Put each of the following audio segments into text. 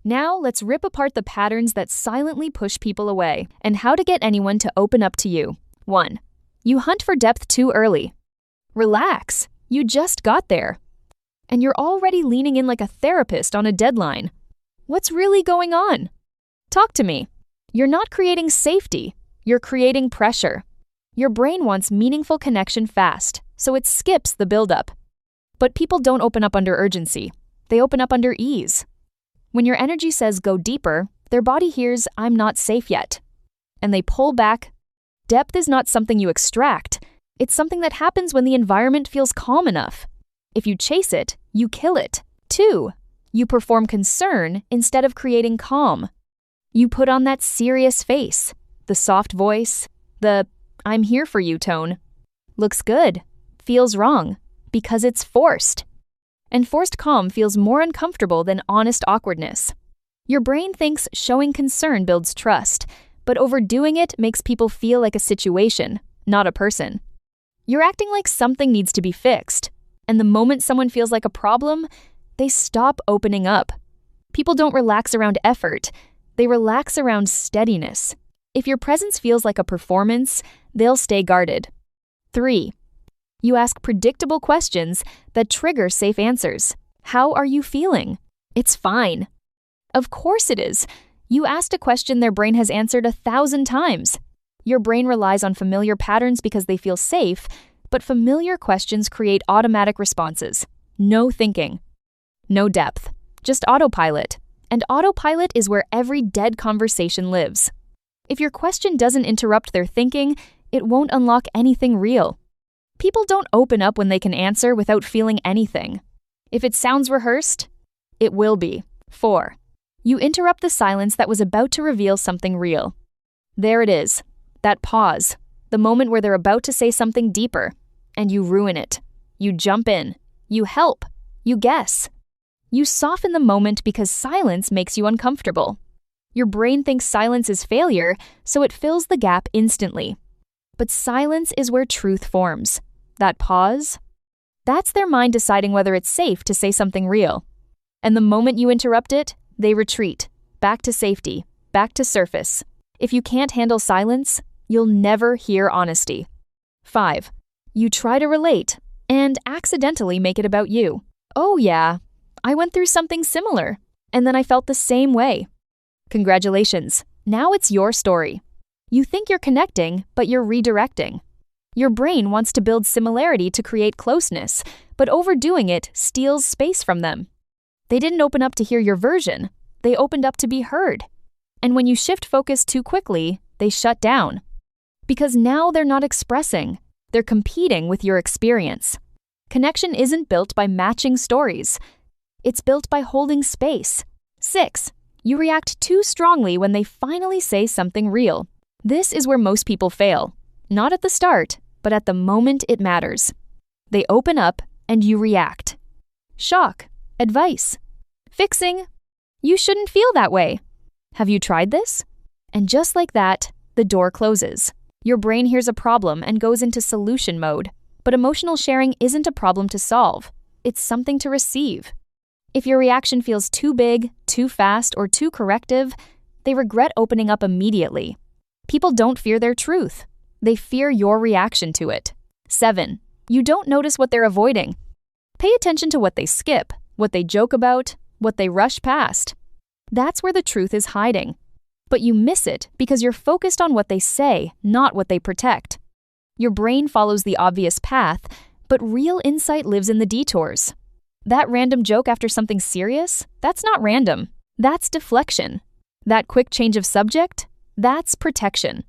Now, let's rip apart the patterns that silently push people away and how to get anyone to open up to you. 1. You hunt for depth too early. Relax, you just got there. And you're already leaning in like a therapist on a deadline. What's really going on? Talk to me. You're not creating safety, you're creating pressure. Your brain wants meaningful connection fast, so it skips the buildup. But people don't open up under urgency. They open up under ease. When your energy says go deeper, their body hears, I'm not safe yet. And they pull back. Depth is not something you extract. It's something that happens when the environment feels calm enough. If you chase it, you kill it. 2. You perform concern instead of creating calm. You put on that serious face, the soft voice, the I'm here for you tone. Looks good, feels wrong, because it's forced. And forced calm feels more uncomfortable than honest awkwardness. Your brain thinks showing concern builds trust, but overdoing it makes people feel like a situation, not a person. You're acting like something needs to be fixed, and the moment someone feels like a problem, they stop opening up. People don't relax around effort, they relax around steadiness. If your presence feels like a performance, they'll stay guarded. 3. You ask predictable questions that trigger safe answers. How are you feeling? It's fine. Of course it is. You asked a question their brain has answered 1,000 times. Your brain relies on familiar patterns because they feel safe, but familiar questions create automatic responses. No thinking. No depth. Just autopilot. And autopilot is where every dead conversation lives. If your question doesn't interrupt their thinking, it won't unlock anything real. People don't open up when they can answer without feeling anything. If it sounds rehearsed, it will be. 4. You interrupt the silence that was about to reveal something real. There it is, that pause, the moment where they're about to say something deeper, and you ruin it. You jump in, you help, you guess. You soften the moment because silence makes you uncomfortable. Your brain thinks silence is failure, so it fills the gap instantly. But silence is where truth forms. That pause, that's their mind deciding whether it's safe to say something real. And the moment you interrupt it, they retreat, back to safety, back to surface. If you can't handle silence, you'll never hear honesty. 5. You try to relate and accidentally make it about you. Oh yeah, I went through something similar, and then I felt the same way. Congratulations, now it's your story. You think you're connecting, but you're redirecting. Your brain wants to build similarity to create closeness, but overdoing it steals space from them. They didn't open up to hear your version, they opened up to be heard. And when you shift focus too quickly, they shut down. Because now they're not expressing, they're competing with your experience. Connection isn't built by matching stories, it's built by holding space. 6. You react too strongly when they finally say something real. This is where most people fail. Not at the start, but at the moment it matters. They open up and you react. Shock, advice, fixing. You shouldn't feel that way. Have you tried this? And just like that, the door closes. Your brain hears a problem and goes into solution mode. But emotional sharing isn't a problem to solve. It's something to receive. If your reaction feels too big, too fast, or too corrective, they regret opening up immediately. People don't fear their truth. They fear your reaction to it. 7. You don't notice what they're avoiding. Pay attention to what they skip, what they joke about, what they rush past. That's where the truth is hiding. But you miss it because you're focused on what they say, not what they protect. Your brain follows the obvious path, but real insight lives in the detours. That random joke after something serious? That's not random. That's deflection. That quick change of subject? That's protection.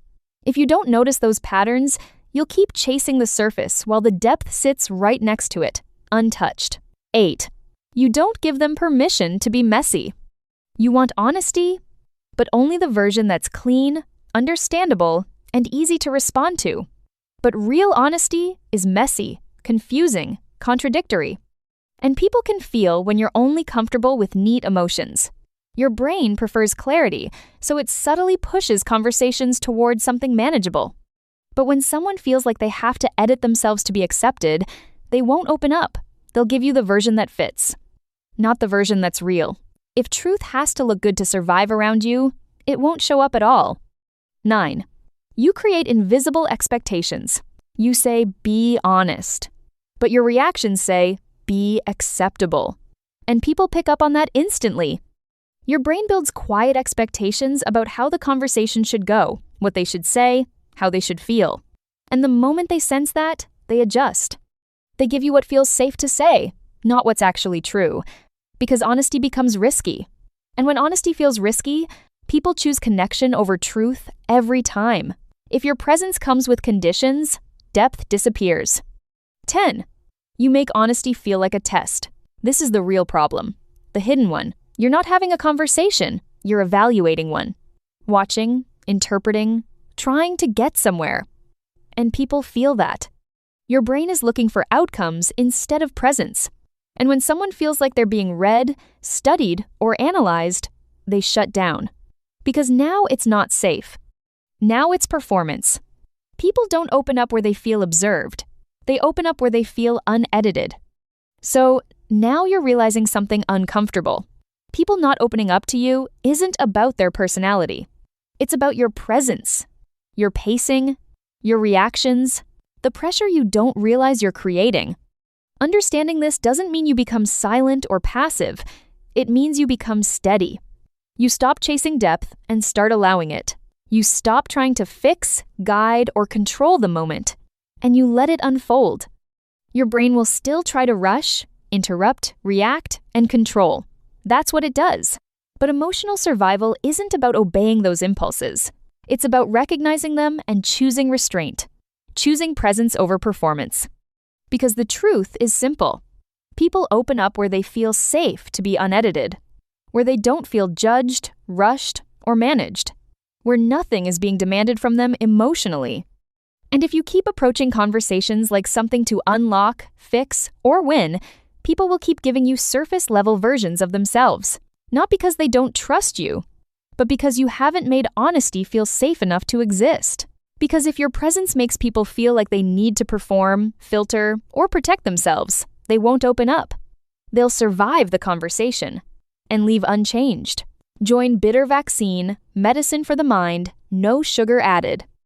If you don't notice those patterns, you'll keep chasing the surface while the depth sits right next to it, untouched. 8. You don't give them permission to be messy. You want honesty, but only the version that's clean, understandable, and easy to respond to. But real honesty is messy, confusing, contradictory. And people can feel when you're only comfortable with neat emotions. Your brain prefers clarity, so it subtly pushes conversations toward something manageable. But when someone feels like they have to edit themselves to be accepted, they won't open up. They'll give you the version that fits, not the version that's real. If truth has to look good to survive around you, it won't show up at all. 9. You create invisible expectations. You say, be honest. But your reactions say, be acceptable. And people pick up on that instantly. Your brain builds quiet expectations about how the conversation should go, what they should say, how they should feel. And the moment they sense that, they adjust. They give you what feels safe to say, not what's actually true. Because honesty becomes risky. And when honesty feels risky, people choose connection over truth every time. If your presence comes with conditions, depth disappears. 10. You make honesty feel like a test. This is the real problem. The hidden one. You're not having a conversation, you're evaluating one. Watching, interpreting, trying to get somewhere. And people feel that. Your brain is looking for outcomes instead of presence. And when someone feels like they're being read, studied, or analyzed, they shut down. Because now it's not safe. Now it's performance. People don't open up where they feel observed. They open up where they feel unedited. So now you're realizing something uncomfortable. People not opening up to you isn't about their personality. It's about your presence, your pacing, your reactions, the pressure you don't realize you're creating. Understanding this doesn't mean you become silent or passive. It means you become steady. You stop chasing depth and start allowing it. You stop trying to fix, guide, or control the moment, and you let it unfold. Your brain will still try to rush, interrupt, react, and control. That's what it does. But emotional survival isn't about obeying those impulses. It's about recognizing them and choosing restraint, choosing presence over performance. Because the truth is simple. People open up where they feel safe to be unedited, where they don't feel judged, rushed, or managed, where nothing is being demanded from them emotionally. And if you keep approaching conversations like something to unlock, fix, or win, people will keep giving you surface-level versions of themselves. Not because they don't trust you, but because you haven't made honesty feel safe enough to exist. Because if your presence makes people feel like they need to perform, filter, or protect themselves, they won't open up. They'll survive the conversation and leave unchanged. Join Bitter Vaccine, Medicine for the Mind, no sugar added.